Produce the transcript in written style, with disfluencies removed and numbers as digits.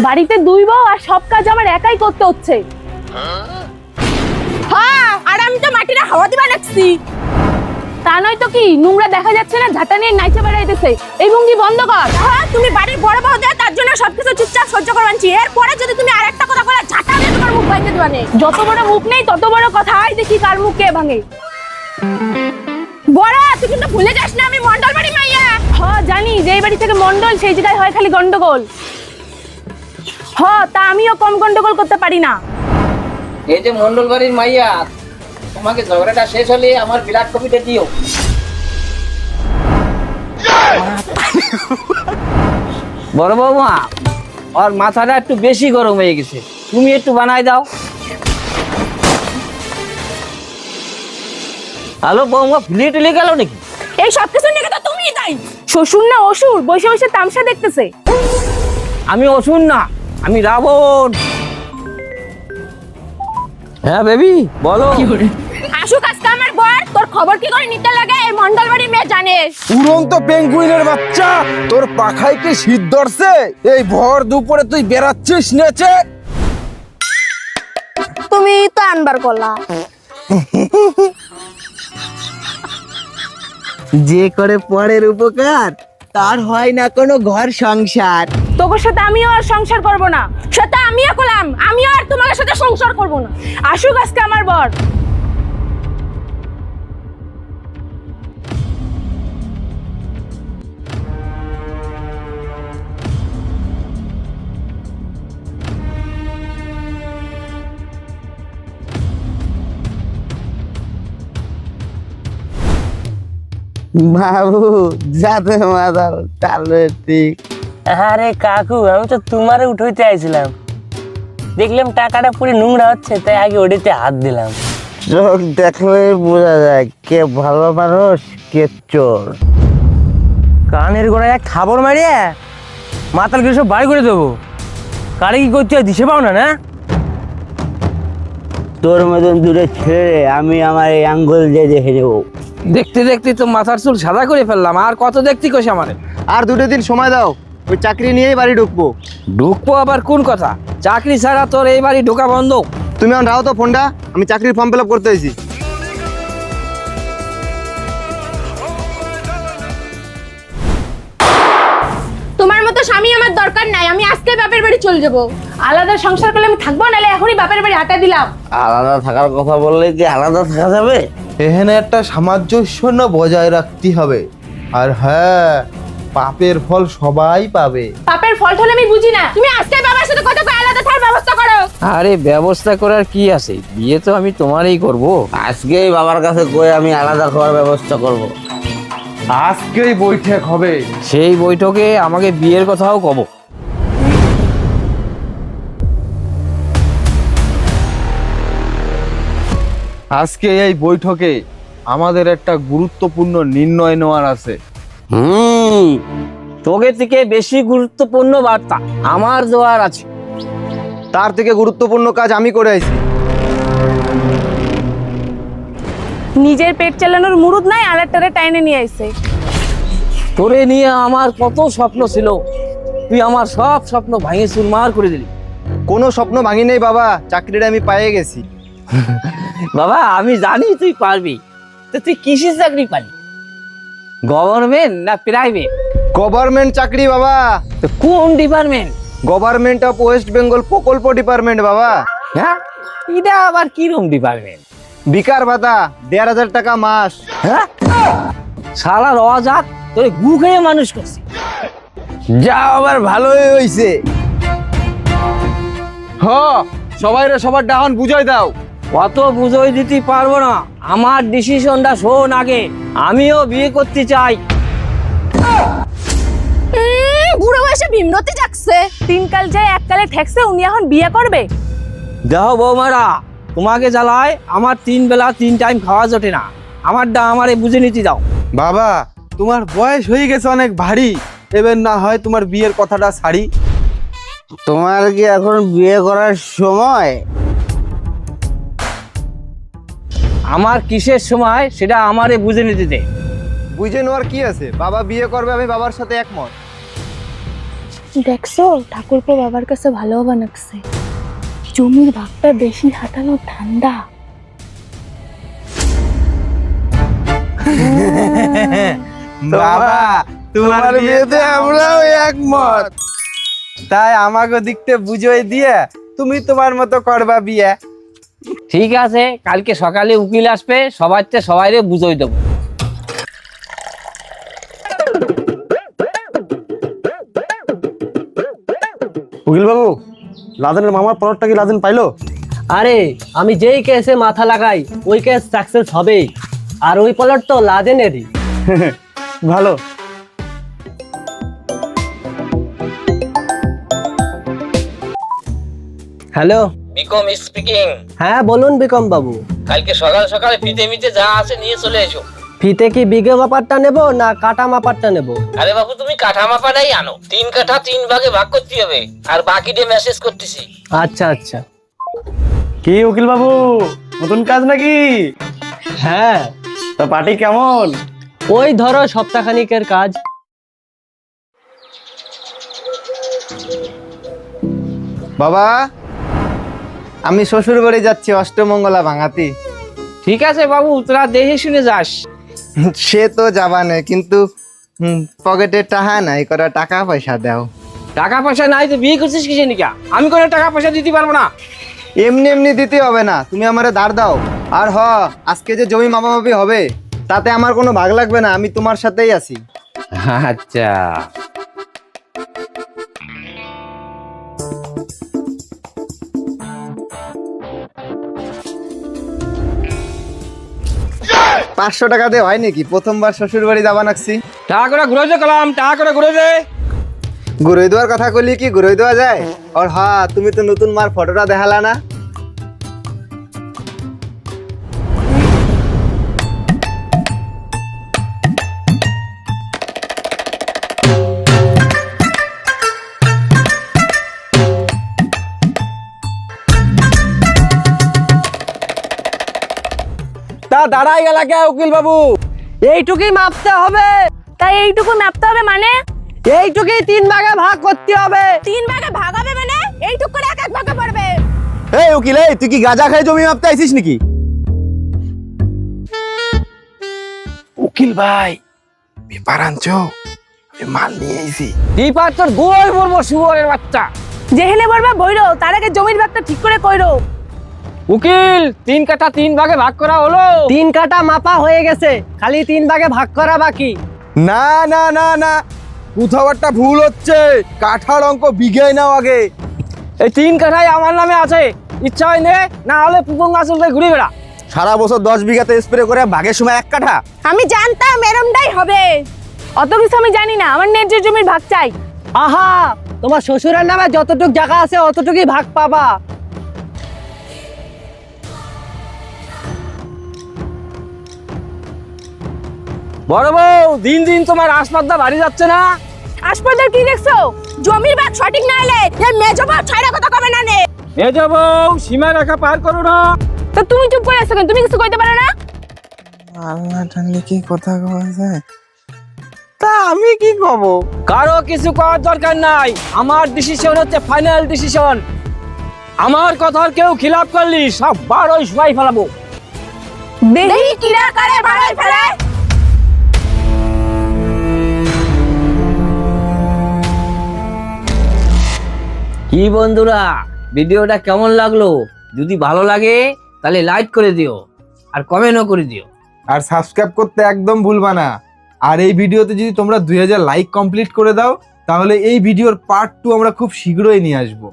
বাড়িতে দুই বউ আর সব কাজ আমার একাই করতে হচ্ছে। হ্যাঁ, আর আমি তো মাটিরে হাওয়া দিবা লাগছি। তা নয় তো কি, নোংরা দেখা যাচ্ছে না, ঝাঁটা নিয়ে নাইচে বেড়াইতেছে। এই ভঙ্গি বন্ধ কর। হ্যাঁ, তুমি বাড়ির বড় বউ দেয়, তার জন্য সবকিছু চুপচাপ সহ্য করবানছি। এরপরে যদি তুমি আরেকটা কথা বলে, ঝাঁটা দিয়ে তোমার মুখ ভাঙিয়ে দিবানে। যত বড় মুখ নেই তত বড় কথা, আয় দেখি কার মুখ কে ভাঙে। বড়, তুই কিন্তু ভুলে যাস না আমি মন্ডল বাড়ি মাইয়া। হ্যাঁ জানি, যেই বাড়ি থেকে মন্ডল সেই জায়গায় হয় খালি গন্ডগোল। তা আমিও কম গন্ডগোল করতে পারি না। এই যে মন্ডল বাড়ির মাইয়া, তোমাকে ঝগড়াটা শেষ হলে আমার বিরাট কপিটা দিও। বড় বৌমা, ওর মাথাটা একটু বেশি গরম হয়ে গেছে, তুমি একটু বানাই দাও। হ্যালো বৌমা, ভুলিয়ে টুলিয়ে গেল নাকি? এই সবকিছু নিয়ে তো তুমিই দায়ী। শ্বশুর না অসুর, বসে বসে তামসা দেখতেছে। আমি অসুর না, আমি রাবণ। হ্যাঁ বেবি বলো। আসুক আজকে আমার বর, তোর খবর কি করে নিতে লাগে এই মন্ডল বাড়ি মেয়ে জানে। উড়ন্ত পেঙ্গুইনের বাচ্চা, তোর পাখায় কি শীত ধরছে? এই ভর দুপুরে তুই বেড়াচ্ছিস নেচে? তুমি তো আনবার করলা। যে করে পরের উপকার তার হয় না কোনো ঘর সংসার। তোর সাথে আমিও আর সংসার করব না। সেটা আমিও করলাম, আমিও আর তোমার সাথে সংসার করব না। আসুক আজকে আমার বর। বাবু যাতে মাদার তাহলে ঠিক। আরে কাকু, আমি তো তোমারে উঠাইতে আইছিলাম, দেখলাম টাকাটা পুরো নোংরা হচ্ছে, তাই আগে ওটাতে হাত দিলাম। চোখ দেখলে বোঝা যায় কে ভালো মানুষ কে চোর। কানের গোড়ায় এক খাবার মারিয়ে মাতাল কিছু বাড়ি করে দেবো। কারে কি করতে হয় দিশে পাও না? না তোর মতন দূরে ছেড়ে আমি আমার এই আঙ্গুল দিয়ে দেখে নেবো। দেখতে দেখতে তো মাথার চুল সাদা করে ফেললাম, আর কত দেখতে কইছে আমারে। আর 2 দিন সময় দাও, ওই চাকরি নিয়েই বাড়ি ঢুকবো। ঢুকবো আবার কোন কথা? চাকরি ছাড়া তোর এই বাড়ি ঢোকা বন্ধ। তুমি এখন রাও তো ফোনটা, আমি চাকরির ফর্ম ফিল আপ করতে আইছি। তোমার মতো স্বামী আমার দরকার নাই, আমি আজকে বাপের বাড়ি চলে যাব। আলাদা সংসার করলে আমি থাকবো, নাহলে এখনই বাপের বাড়ি হাঁটা দিলাম। আলাদা থাকার কথা বললে কি আলাদা থাকা যাবে? এখানে একটা সামঞ্জস্য বজায় রাখতে হবে। আর হ্যাঁ, পাপের ফল সবাই পাবে। পাপের ফল হলে আমি বুঝি না। তুমি আজকে বাবার সাথে কথা কয়ে আলাদা থাকার ব্যবস্থা করো। আরে ব্যবস্থা করার কি আছে, বিয়ে তো আমি তোমারই করব। আজকেই বাবার কাছে কয়ে আমি আলাদা খাওয়ার ব্যবস্থা করব। আজকেই বৈঠক হবে। সেই বৈঠকে আমাকে বিয়ের কথাও কব। আজকে এই বৈঠকে আমাদের একটা গুরুত্বপূর্ণ নির্ণয় নেওয়ার আছে। তোকে থেকে বেশি গুরুত্বপূর্ণ বার্তা আমার দেওয়ার আছে। তার থেকে গুরুত্বপূর্ণ কাজ আমি করে আইছি। নিজের পেট চালানোর মুরুদ নাই, আলারটারে টাইনে নিয়ে আইছে। তোরে নিয়ে আমার কত স্বপ্ন ছিল, তুই আমার সব স্বপ্ন ভাঙে চুরমার করে দিলি। কোনো স্বপ্ন ভাঙি নেই বাবা, চাকরিটা আমি পেয়ে গেছি। বাবা আমি জানি তুই পারবি, তো তুই কিসের চাকরি পালি? গভর্নমেন্ট না প্রাইভেট? গভর্নমেন্ট চাকরি বাবা। তো কোন department? Government of West Bengal প্রকল্প ডিপার্টমেন্ট বাবা। হ্যাঁ, এটা আবার কিরম ডিপার্টমেন্ট? বিকার ভাতা 1,500 টাকা মাস। হ্যাঁ, শালা রজাত তোরে গু খেয়ে মানুষ করছি। যা আবার ভালোই হইছে। হ, সবাইরে সবার ডাহন বুঝাই দাও। অত বুঝোই দিতে পারবো না, আমার ডিসিশনটা শোন আগে। আমিও বিয়ে করতে চাই। বুড়ো বয়সে ভীমরতি যাচ্ছে। তিন কাল যায় এককালে ঠেকছে, উনি এখন বিয়ে করবে? দেখো বৌমারা, তোমাকে জ্বালায় আমার 3 বেলা 3 টাইম খাওয়া জোটে না। আমারটা আমারে বুঝে নিতে দাও। বাবা, তোমার বয়স হয়ে গেছে অনেক ভারী, এবার না হয় তোমার বিয়ের কথাটা ছাড়ি। তোমার কি এখন বিয়ে করার সময়? আমার কিসের সময় সেটা আমারে বুঝে নিতে দে। বুঝে নেওয়ার কি আছে, বাবা বিয়ে করবে, আমি বাবার সাথে একমত। দেখছো ঠাকুরপো বাবার কাছে ভালো বানাচ্ছে, জমির ভাগটা বেশি হাঁটানো ঠান্ডা। বাবা তোমার বিয়েতে আমরাও একমত। তাই আমাকে দিকতে বুঝিয়ে দিয়ে তুমি তোমার মতো করবা বিয়ে। ঠিক আছে, কালকে সকালে উকিল আসবে, সবাইতে সবাইরে বুঝাই দেবো। উকিল বাবু, লাদেনের মামার পরটা কি লাদেন পাইলো? আরে আমি যেই কেসে মাথা লাগাই ওই কেস সাকসেস হবেই, আর ওই পলট তো লাদেনেরই। ভালো। হ্যালো, বিকম স্পিকিং। হ্যাঁ বলুন বিকম বাবু। কালকে সকাল সকালে ফিতে মিতে যা আছে নিয়ে চলে এসো। ফিতে কি বিঘে মাপারটা নেব না কাটা মাপারটা নেব? আরে বাবু, তুমি কাঠা মাপাটাই আনো। 3 কাঠা 3 ভাগে ভাগ করতে হবে, আর বাকিটা মেসেজ করতেছি। আচ্ছা আচ্ছা। কি উকিল বাবু, নতুন কাজ নাকি? হ্যাঁ, তা পার্টি কেমন? ওই ধরো সপ্তাহখানিকের কাজ। বাবা, আমি শ্বশুর বাড়ি যাচ্ছি অষ্টমঙ্গলা ভাঙাতে। ঠিক আছে বাবু, তোরা দেখে শুনে যাস। সে তো যাবানে, কিন্তু পকেটে টাকা নাই, করা টাকা পয়সা দাও। টাকা পয়সা নাই তো বিয়ে করছিস কিসে নিকা? আমি কোনো টাকা পয়সা দিতে পারবো না। এমনি এমনি দিতে হবে না, তুমি আমারে ধার দাও। আর আজকে যে জমি মাপামাপি হবে তাতে আমার কোনো ভাগ লাগবে না, আমি তোমার সাথেই আছি। আচ্ছা, পাঁচশো টাকা দিয়ে হয় নাকি? প্রথমবার শ্বশুর বাড়ি যাবা নাকছি। টাকা করে ঘুরে যে কলাম, টাকা করে ঘুরে যে। ঘুরোই দেওয়ার কথা কইলি কি ঘুরোই দেওয়া যায়? আর তুমি তো নতুন মার ফটোটা দেখালা না। তা দাঁড়াই গেল কে উকিল বাবু? এইটুকুই মাপতে হবে। তাই এইটুকু মাপতে হবে মানে? এইটুকুই 3 ভাগে ভাগ করতে হবে। 3 ভাগে ভাগ হবে মানে? এইটুকু করে এক এক ভাগে পড়বে। এই উকিল, এই তুই কি গাঁজা খাই জমি মাপতে আইছিস নাকি? উকিল ভাই, পেপার আনছো? মাল নিয়ে আইছি। দীপার তোর গোল বলবো, শুয়োরের বাচ্চা। যেহেনে বলবা বইরো, তার আগে জমির ভাগটা ঠিক করে কইরো। উকিল, 3 কাঠা 3 ভাগে ভাগ করা হলো। 3 কাটা মাপা হয়ে গেছে, খালি 3 ভাগে ভাগ করা বাকি। না না না না, কোথাও একটা ভুল হচ্ছে। কাঠার অঙ্ক বিঘায় নাও আগে। এই 3 কাঠাই আমার নামে আছে, ইচ্ছা হয় নে, না হলে পুপং আসলে ঘুরে বেড়া। সারা বছর 10 বিঘাতে স্প্রে করে ভাগের সময় 1 কাঠা। আমি জানতাম এরমটাই হবে। অত কিছু আমি জানি না, আমার ন্যায্য জমির ভাগ চাই। আহা, তোমার শ্বশুরের নামে যতটুক জায়গা আছে অতটুকুই ভাগ পাবা। বড় বউ, দিন দিন তোমার আসপাদ্দা বাড়ি যাচ্ছে না? হাসপাতাল কি দেখছো? জমির ভাগ সঠিক না হলে এই মেজো বউ ছাইরা কথা কবে না নে। এ যে বউ, সীমা রেখা পার করো না। তো তুমি চুপ করে আছো কেন? তুমি কিছু কইতে পারো না? আল্লাহ টানলে কি কথা কওয়া যায়? তা আমি কি কব? কারো কিছু করার দরকার নাই, আমার ডিসিশন হচ্ছে ফাইনাল ডিসিশন। আমার কথার কেউ খিলাপ করলি সব 12 সবাই ফেলাবো। দেখি কিরা করে বাড়াই ফেলে। কি বন্ধুরা, ভিডিওটা কেমন লাগলো? যদি ভালো লাগে তাহলে লাইক করে দিও, আর কমেন্টও করে দিও। আর সাবস্ক্রাইব করতে একদম ভুলবা না। আর এই ভিডিওতে যদি তোমরা 2000 লাইক কমপ্লিট করে দাও, তাহলে এই ভিডিওর পার্ট 2 আমরা খুব শীঘ্রই নিয়ে আসবো।